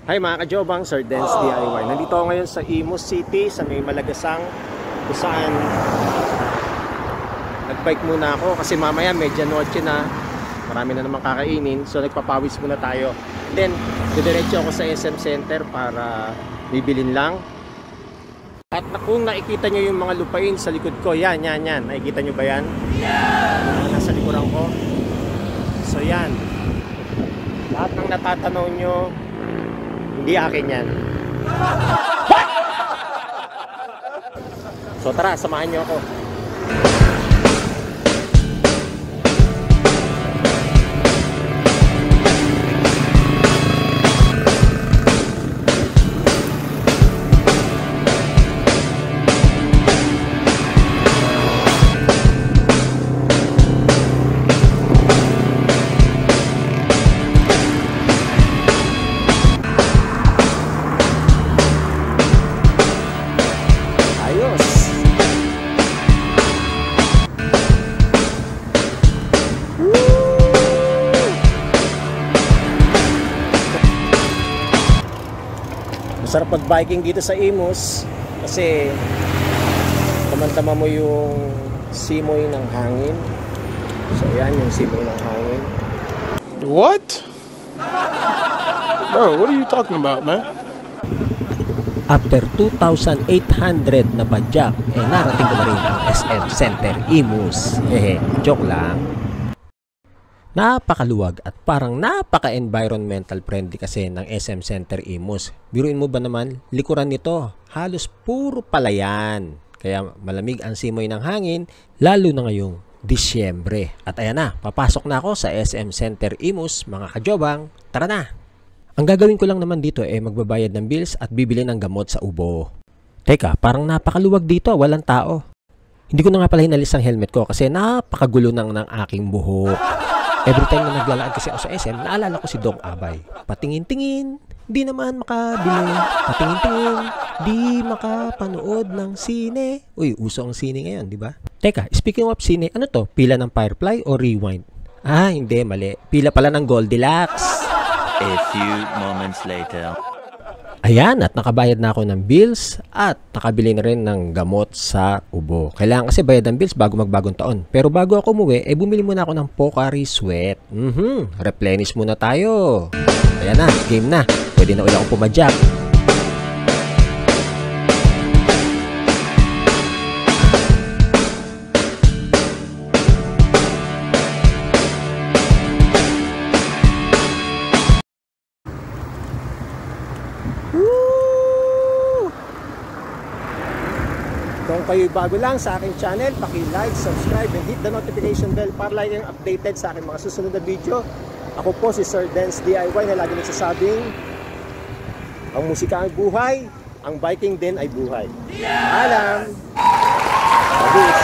Hi mga kajobang, Sir Dance DIY. Nandito ako ngayon sa Imus City, sa may Malagasang, kung saan nagbike muna ako kasi mamaya medianoche na, marami na naman kakainin, so nagpapawis muna tayo. Then, didiretso ako sa SM Center para bibilin lang. At kung nakikita nyo yung mga lupain sa likod ko, yan, nakikita nyo ba yan? Nasa likuran ko. So yan, lahat ng natatanaw nyo, hindi akin yan. So tara, samahan nyo ako. Masarap mag-biking dito sa Imus kasi tamang-tama mo yung simoy ng hangin. So yan yung simoy ng hangin. What? Bro, what are you talking about, man? After 2,800 na badyak, narating ko na rin ang SM Center Imus. Joke lang. Napakaluwag at parang napaka-environmental friendly kasi ng SM Center Imus. Biruin mo ba naman, likuran nito, halos puro palayan. Kaya malamig ang simoy ng hangin, lalo na ngayong Disyembre. At ayan na, papasok na ako sa SM Center Imus, mga kajobang. Tara na! Ang gagawin ko lang naman dito magbabayad ng bills at bibili ng gamot sa ubo. Teka, parang napakaluwag dito, walang tao. Hindi ko na nga pala hinalis ang helmet ko kasi napakagulo ng aking buhok. Every time na naglalakad kasi ako sa SM, naalala ko si Dong Abay. Patingin-tingin, di naman makabili. Patingin-tingin, di makapanood ng sine. Uy, uso ang sine ngayon, di ba? Teka, speaking of sine, ano to? Pila ng Firefly o Rewind? Ah, hindi, mali. Pila pala ng Goldilocks. A few moments later. Ayan, at nakabayad na ako ng bills at nakabili na rin ng gamot sa ubo. Kailangan kasi bayad ng bills bago magbagong taon. Pero bago ako umuwi, bumili muna ako ng Pocari Sweat. Replenish muna tayo. Ayan na, game na. Pwede na ulit akong pumadyak. Kung kayo bago lang sa aking channel, paki-like, subscribe, and hit the notification bell para lagi kang updated sa aking mga susunod na video. Ako po si Sir Dance DIY na lagi nagsasabing, ang musika ay buhay, ang biking din ay buhay. Alam! Abis!